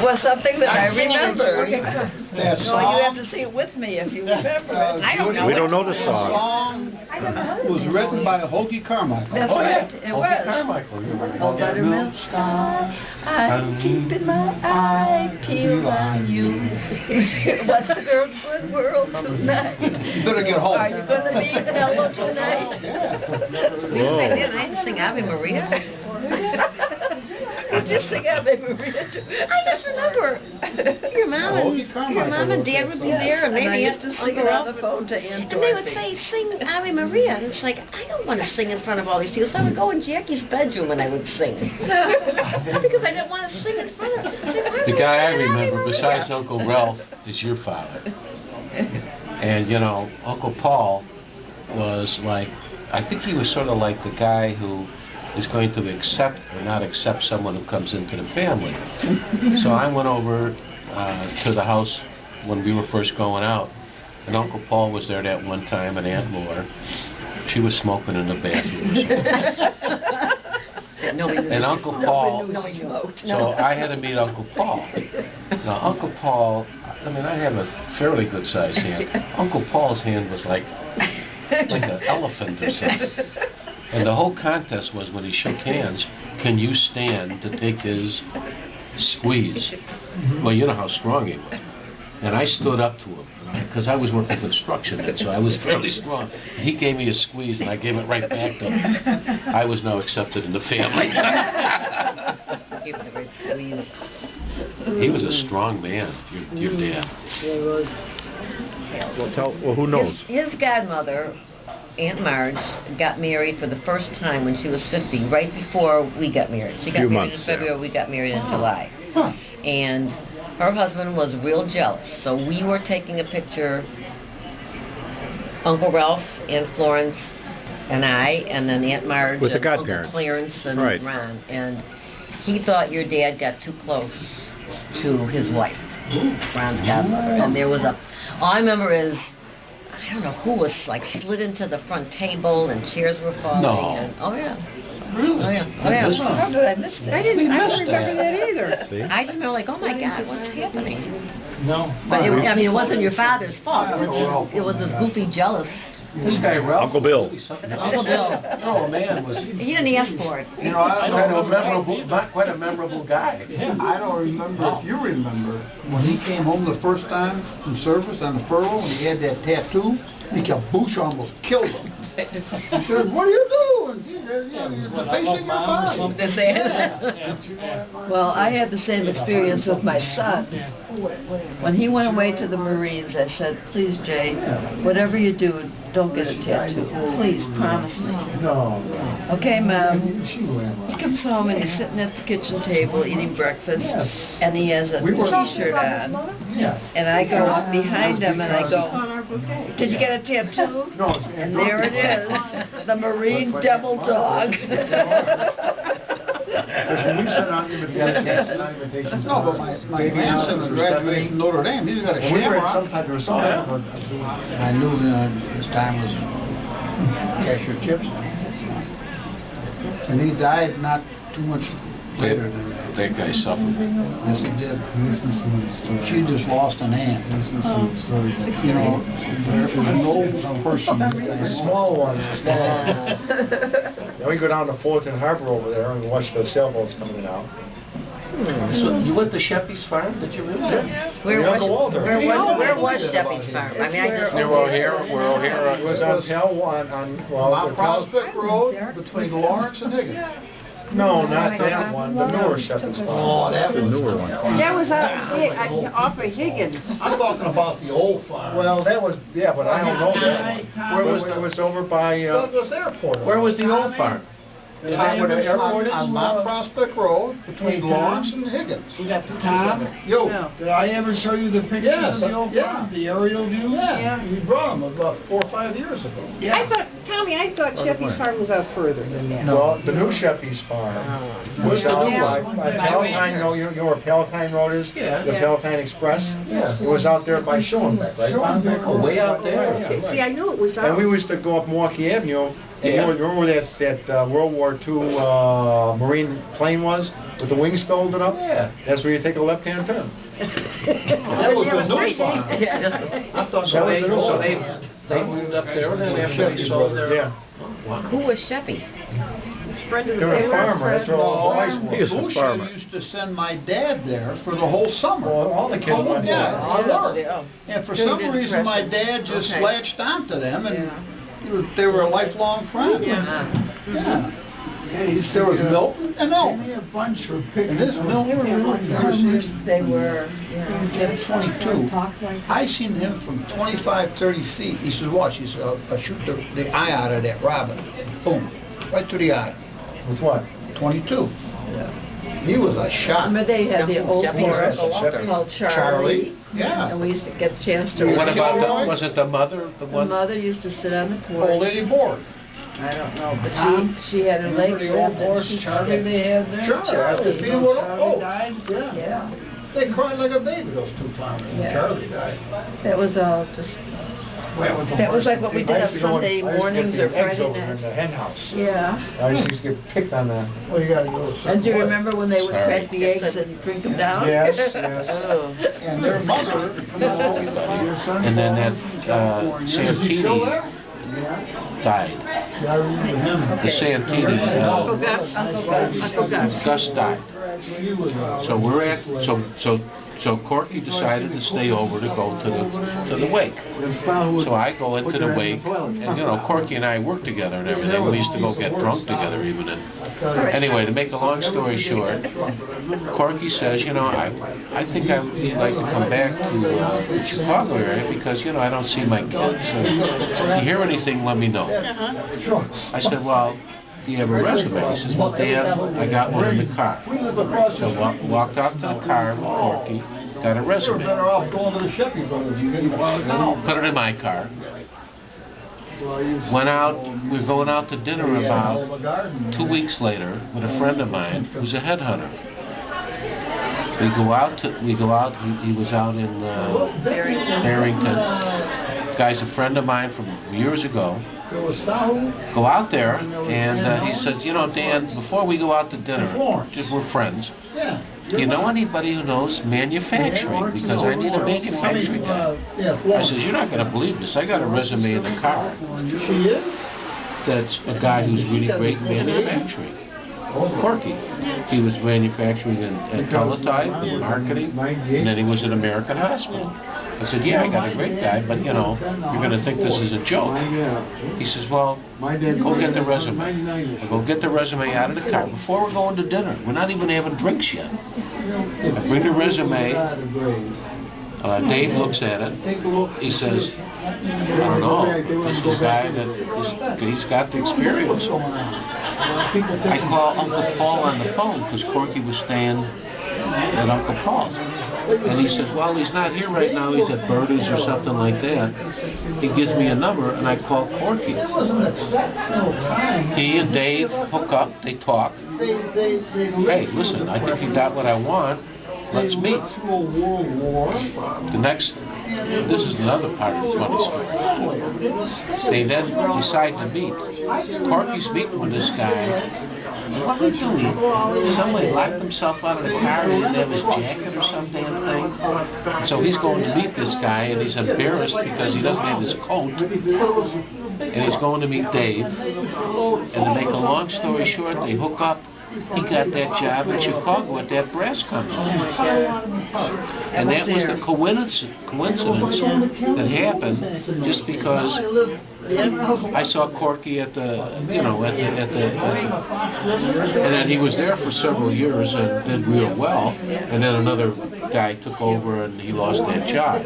was something that I remember. That No, you have song, to sing it with me if you remember it. I don't know. We don't know the the song. song was written by Hoagie Carmichael. That's right, it Hoagie was. Carmichael, you remember that? Buttermilk star, I'm keeping my eye peeled on you. What's the girl's good world tonight? You better get Are home. you gonna be hello tonight? I didn't sing Ave Maria. Did you sing Ave Maria too? I just remember your mom and Dad would be there, and And I maybe used to sing it on the phone to Aunt And they would Dorothy. say, sing Ave Maria. And it's like, I don't want to sing in front of all these people. So I would go in Jackie's bedroom and I would sing. Because I didn't want to sing in front of them. The guy I remember, besides Uncle Ralph, is your father. And, you know, Uncle Paul was like, I think he was sort of like the guy who is going to accept or not accept someone who comes into the family. So I went over to the house when we were first going out, and Uncle Paul was there that one time, and Aunt Laura. She was smoking in the bathroom. And Uncle Paul, so I had to meet Uncle Paul. Now, Uncle Paul, I mean, I have a fairly good-sized hand. Uncle Paul's hand was like an elephant or something. And the whole contest was when he shook hands, can you stand to take his squeeze? Well, you know how strong he was. And I stood up to him, because I was working construction then, so I was fairly strong. And he gave me a squeeze, and I gave it right back to him. I was now accepted in the family. He was a strong man, your dad. Well, who knows? His godmother, Aunt Marge, got married for the first time when she was 50, right before we got married. She got Few married months, in February, we got married in July. And her husband was real jealous, so we were taking a picture, Uncle Ralph, Aunt Florence, and I, and then Aunt Marge, With the and Uncle godparents. Clarence, and Right. Ron. And he thought your dad got too close to his wife, Ron's godmother. And there was all I remember is, I don't know who was like slid into the front table and chairs were falling. No. And, oh yeah. Really? Oh yeah. Oh yeah. How did I miss that? I don't missed remember that. that either. See? I just remember like, oh my God, what's happening? No. But it wasn't your father's fault. It was this goofy, jealous This guy Ralph. Uncle Bill. Uncle Bill. Oh, man, was he? He didn't ask for it. You know, I Kind don't of a memorable, not quite a memorable guy. I don't remember if you remember when he came home the first time from service on the furlough and he had that tattoo. He Bush almost killed him. He said, "What are you doing? You're defacing your body." Did they? Well, I had the same experience with my son. When he went away to the Marines, I said, please, Jay, whatever you do, don't get a tattoo. Please, promise me. Okay, Mom. He comes home and he's sitting at the kitchen table eating breakfast, and he has a T-shirt on. Yes. And I go behind him and I go, did you get a tattoo? No, And there it is, the Marine Devil Dog. Because when we sent out invitations, no, but my grandson was graduating from Notre Dame. He's got a when we were at some shamrock. type, there was something. I knew his time was cashier chips. And he died not too much later than that. That guy suffered. Yes, he did. She just lost an aunt. You know, there is no person. Small ones, small ones. Then we go down to Fullerton Harbor over there and watch the sailboats coming out. So you went to Sheppy's farm, did you really? Where Yeah, was Uncle Walter. where was Sheppy's farm? I mean, I just Near O'Hare, where O'Hare. It was on Pell on Mount Prospect Road between Lawrence and Higgins. No, not that one, the newer Shepherd's Farm. Oh, that The was. newer one. That was off of Higgins. I'm talking about the old farm. Well, that was, yeah, but I don't know that one. Where was It was over by, Douglas Airport. Where was the old farm? is that where the airport is? On Mount Prospect Road between Lawrence and Higgins. Tom? Yo, Did I ever show you the pictures Yes, of the old yeah. farm, the aerial views? yeah, we brought them about 4 or 5 years ago. I thought Sheppy's farm was out further than that. Well, the new Sheppy's farm was the out new by one? Palatine, you know where Palatine Road is? Yeah. The Palatine Express? Yeah. It was out there by Schoenbeck, right? Schoenbeck. Oh, way out there? Yeah, right. See, I knew it was And out. we used to go up Milwaukee Avenue Yeah. You remember where that World War II Marine plane was with the wings folded up? Yeah. That's where you take a left-hand turn. That was the new farm. I thought That was the new so one. they moved up there and then after they sold their... Yeah. Who was Sheppy? They were a farmer, that's where all the boys No, were. Busha used to send my dad there for the whole summer. Well, all the kids went Yeah, there. I worked. And for some reason, my dad just latched onto them, and they were a lifelong friend. Yeah. There was Milton and Elton. And this Milton, They were, at 22, I seen him from 25, 30 feet. He says, watch, he said, I'll shoot the eye out of that robin. Boom, right to the eye. With what? 22. He was a shot. Remember they had the old Sheppy was horse a called Charlie? Charlie, yeah. And we used to get a chance to What ride. about the, was it the mother, the The one? mother used to sit on the Old porch. Lady Borg. I don't know, but she had her legs wrapped and she... Charlie they had there? Sure, Charlie. after Peter was Charlie old. died? Yeah, They cried like a baby, those two farmers. Yeah. Charlie died. that was all just, That was the that was worst like what we thing. did I on used to go in- Sunday I used to get mornings the or eggs Friday over in nights. the hen house. Yeah. I used to get picked on that. Well, you gotta go. And do you remember when they would Sorry. crack the eggs and drink them down? Yes, yes. Oh. And their mother, Your son And then that was in California. Santini died. Yeah, I remember him. The Santini, Uncle Gus, Uncle Gus. Gus died. He was, So we're at, so Corky decided to stay over to go to the wake. So I go into the wake, and you know, Corky and I worked together and everything. We used to go get drunk together even. And anyway, to make a long story short, Corky says, you know, I think I'd like to come back to the Chicago area because, you know, I don't see my kids. So if you hear anything, let me know. I said, well, do you have a resume? He says, well, Dad, I got one in the car. So walked out to the car with Corky, got a you're resume. better off going to the Sheppy Brothers. You get out. Put it in my car. Went out, we were going out to dinner about 2 weeks later with a friend of mine who's a headhunter. We go out, he was out in Barrington. Guy's a friend of mine from years ago. Go out there, and he says, you know, Dan, before we go out to dinner, if we're friends, Yeah. do you know anybody who knows manufacturing? Because I need a manufacturing guy. I says, you're not going to believe this. I got a resume in the car. She is? That's a guy who's really great in manufacturing. Corky. He was manufacturing at Teletype and marketing, and then he was at American Hospital. I said, yeah, I got a great guy, but you know, you're going to think this is a joke. He says, well, go get the resume. I go get the resume out of the car before we're going to dinner. We're not even having drinks yet. I bring the resume. Dave looks at it. He says, I don't know. This is the guy he's got the experience. I call Uncle Paul on the phone because Corky was staying at Uncle Paul's. And he says, well, he's not here right now. He's at Bertie's or something like that. He gives me a number, and I call Corky. He and Dave hook up. They talk. Hey, listen, I think you got what I want. Let's meet. The next, this is another part of the funny story. They then decide to meet. Corky's meeting with this guy. What are we doing? Somebody locked himself out of the car and he didn't have his jacket or some damn thing. So he's going to meet this guy and he's embarrassed because he doesn't have his coat. And he's going to meet Dave. And to make a long story short, they hook up. He got that job in Chicago at that brass company. And that was the coincidence that happened just because I saw Corky at the, you know, and then he was there for several years and did real well. And then another guy took over and he lost that job.